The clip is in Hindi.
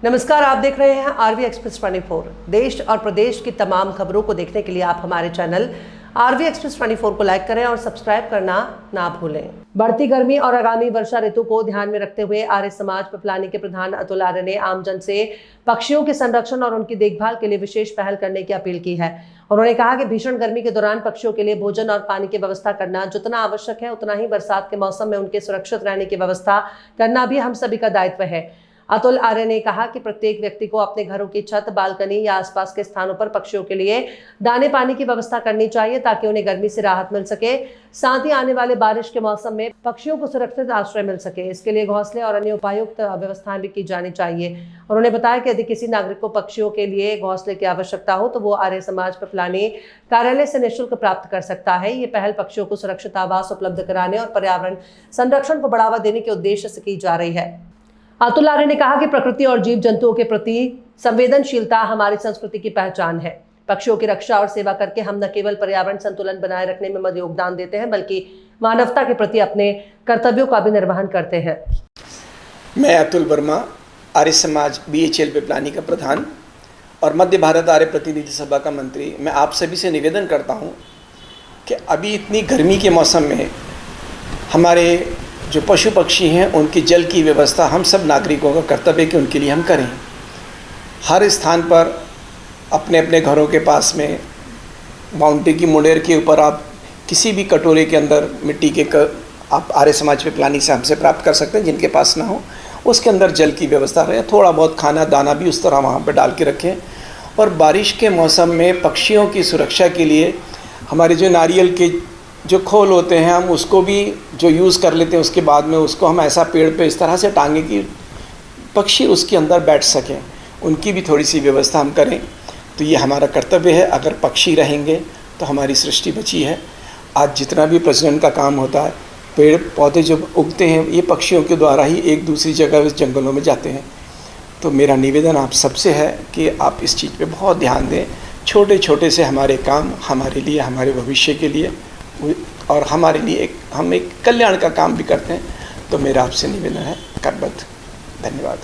नमस्कार, आप देख रहे हैं आरवी एक्सप्रेस 24। देश और प्रदेश की तमाम खबरों को देखने के लिए आप हमारे चैनल आरवी एक्सप्रेस 24 को लाइक करें और सब्सक्राइब करना ना भूलें। बढ़ती गर्मी और आगामी वर्षा ऋतु को ध्यान में रखते हुए आर्य समाज पिपलानी के प्रधान अतुल आर्य ने आमजन से पक्षियों के संरक्षण और उनकी देखभाल के लिए विशेष पहल करने की अपील की है। उन्होंने कहा कि भीषण गर्मी के दौरान पक्षियों के लिए भोजन और पानी की व्यवस्था करना जितना आवश्यक है, उतना ही बरसात के मौसम में उनके सुरक्षित रहने की व्यवस्था करना भी हम सभी का दायित्व है। अतुल आर्य ने कहा कि प्रत्येक व्यक्ति को अपने घरों की छत, बालकनी या आसपास के स्थानों पर पक्षियों के लिए दाने पानी की व्यवस्था करनी चाहिए ताकि उन्हें गर्मी से राहत मिल सके। साथ ही आने वाले बारिश के मौसम में पक्षियों को सुरक्षित आश्रय मिल सके, इसके लिए घोंसले और अन्य उपायुक्त व्यवस्थाएं भी की जानी चाहिए। उन्होंने बताया कि यदि किसी नागरिक को पक्षियों के लिए घोंसले की आवश्यकता हो तो वो आर्य समाज पिपलानी कार्यालय से निःशुल्क प्राप्त कर सकता है। ये पहल पक्षियों को सुरक्षित आवास उपलब्ध कराने और पर्यावरण संरक्षण को बढ़ावा देने के उद्देश्य से की जा रही है। अतुल आर्य ने कहा कि प्रकृति और जीव जंतुओं के प्रति संवेदनशीलता हमारी संस्कृति की पहचान है। पक्षियों की रक्षा और सेवा करके हम न केवल पर्यावरण संतुलन बनाए रखने में मदद योगदान देते हैं, बल्कि मानवता के प्रति अपने कर्तव्यों का भी निर्वहन करते हैं। मैं अतुल वर्मा, आर्य समाज BHL पिपलानी का प्रधान और मध्य भारत आर्य प्रतिनिधि सभा का मंत्री, मैं आप सभी से निवेदन करता हूँ कि अभी इतनी गर्मी के मौसम में हमारे जो पशु पक्षी हैं उनकी जल की व्यवस्था हम सब नागरिकों का कर्तव्य है कि उनके लिए हम करें। हर स्थान पर अपने अपने घरों के पास में बाउंड्री की मुंडेर के ऊपर आप किसी भी कटोरे के अंदर मिट्टी के आप आर्य समाज पिपलानी से हमसे प्राप्त कर सकते हैं। जिनके पास ना हो उसके अंदर जल की व्यवस्था रहे, थोड़ा बहुत खाना दाना भी उस तरह वहाँ पर डाल के रखें। और बारिश के मौसम में पक्षियों की सुरक्षा के लिए हमारे जो नारियल के जो खोल होते हैं हम उसको भी जो यूज़ कर लेते हैं, उसके बाद में उसको हम ऐसा पेड़ पे इस तरह से टांगें कि पक्षी उसके अंदर बैठ सकें, उनकी भी थोड़ी सी व्यवस्था हम करें। तो ये हमारा कर्तव्य है। अगर पक्षी रहेंगे तो हमारी सृष्टि बची है। आज जितना भी प्रजनन का काम होता है, पेड़ पौधे जो उगते हैं ये पक्षियों के द्वारा ही एक दूसरी जगह जंगलों में जाते हैं। तो मेरा निवेदन आप सबसे है कि आप इस चीज़ पे बहुत ध्यान दें। छोटे छोटे से हमारे काम हमारे लिए, हमारे भविष्य के लिए और हमारे लिए हम एक कल्याण का काम भी करते हैं। तो मेरा आपसे निवेदन है, करबद्ध। धन्यवाद।